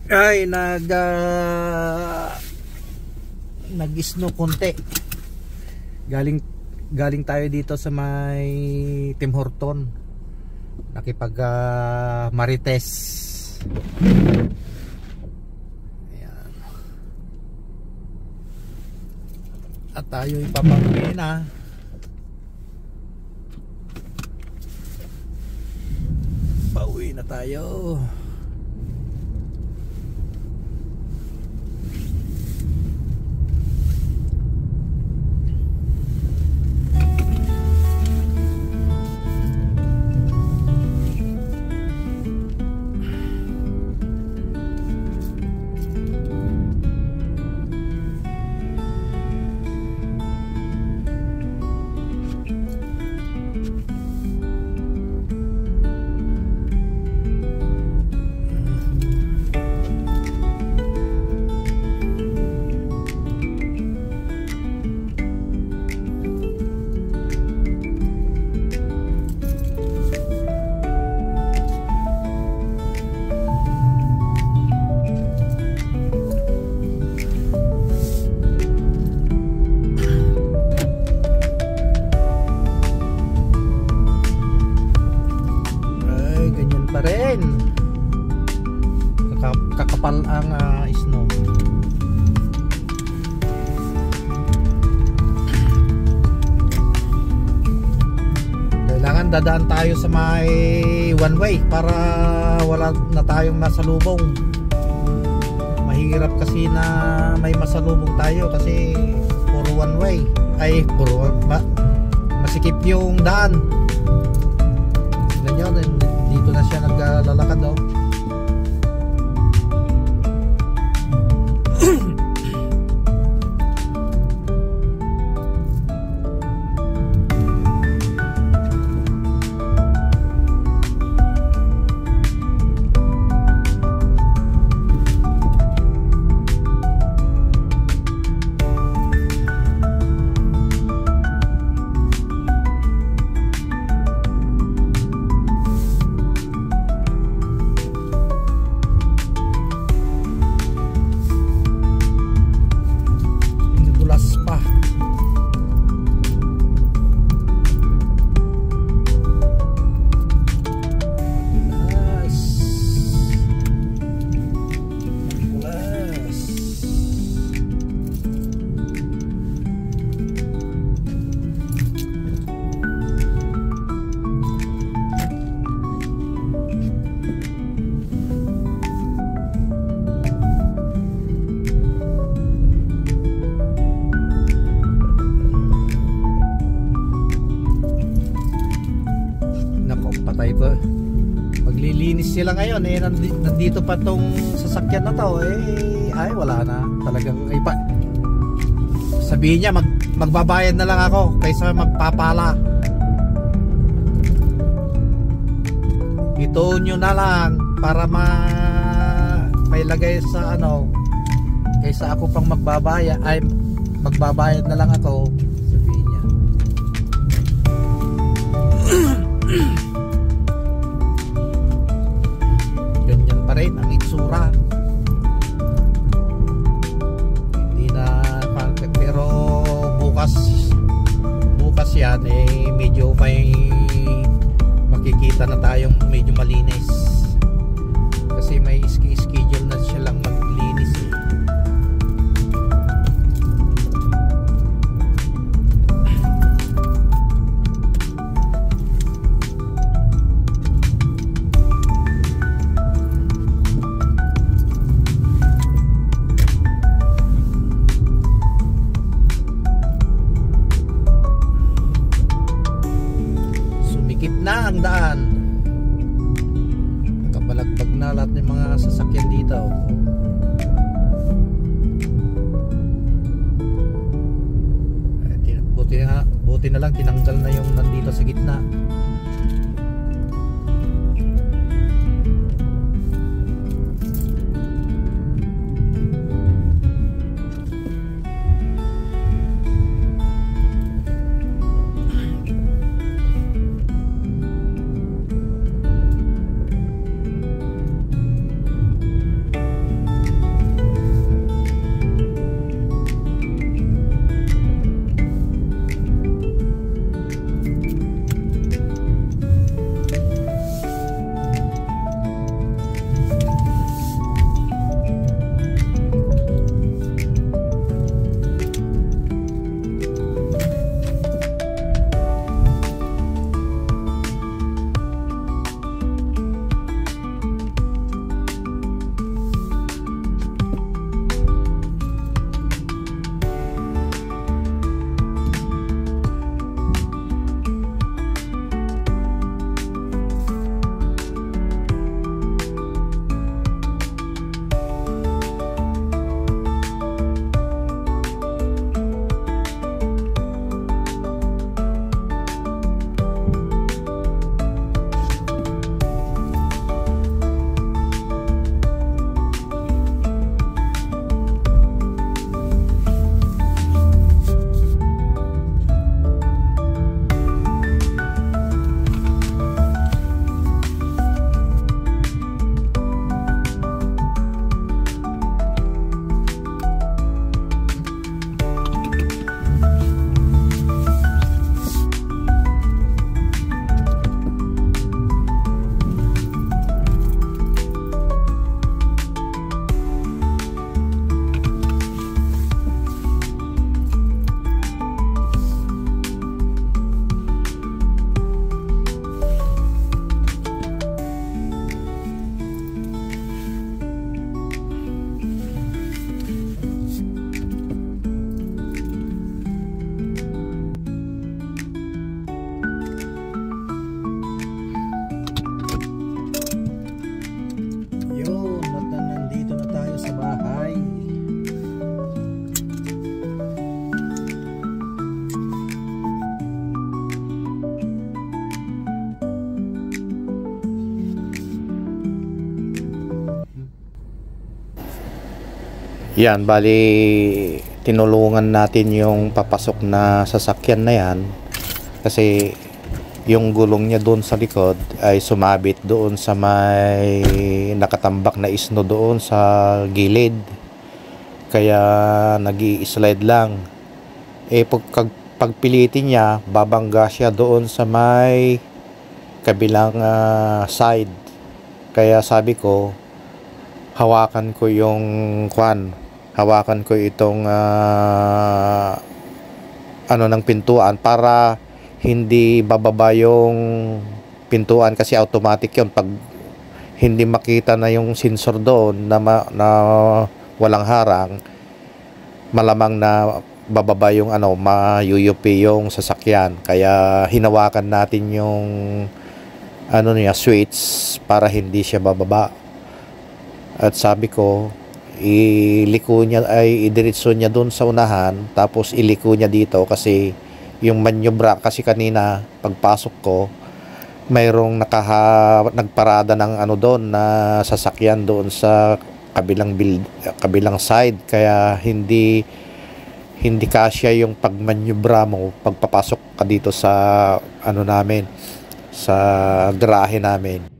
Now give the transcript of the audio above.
Ay nag-snow konti. Galing tayo dito sa may Tim Horton, nakipag Marites. Ayan. At tayo ipapauwi na. Pauwi na tayo. Kakapal ang snow. Kailangan dadaan tayo sa may one way para wala na tayong masalubong. Mahirap kasi na may masalubong tayo kasi puro one way. Ay puro masikip yung daan. Ganyan, dito na siya naglalakad daw. Maglilinis sila ngayon eh, nandito pa tong sasakyan na to eh, ay wala na talagang sabihin niya magbabayad na lang ako kaysa magpapala. Ito nyo na lang para may lagay sa ano, kaysa ako pang magbabayad na lang ako, sabihin niya. Ganyan pa rin ang itsura, hindi na pero bukas yan eh medyo may makikita na tayong medyo malinis kasi may schedule na siya lang maglinis eh. Na ang daan, nakapalagbag na lahat ng mga sasakyan dito. Buti na lang tinanggal na yung nandito sa gitna. Yan, bali tinulungan natin yung papasok na sasakyan na yan kasi yung gulong niya doon sa likod ay sumabit doon sa may nakatambak na isno doon sa gilid, kaya nag-i-slide lang. Pagpilitin niya, babangga siya doon sa may kabilang side, kaya sabi ko hawakan ko yung hawakan ko itong ng pintuan para hindi bababa yung pintuan, kasi automatic yun. Pag hindi makita na yung sensor doon na walang harang, malamang na bababa yung mayuyupi yung sasakyan. Kaya hinawakan natin yung switch para hindi siya bababa. At sabi ko, idiretso niya doon sa unahan, tapos iliko niya dito, kasi yung manyobra kasi kanina pagpasok ko mayroong nagparada ng doon na sasakyan doon sa kabilang side, kaya hindi kasya yung pagmanyobra mo pagpapasok ka dito sa namin, sa garahe namin.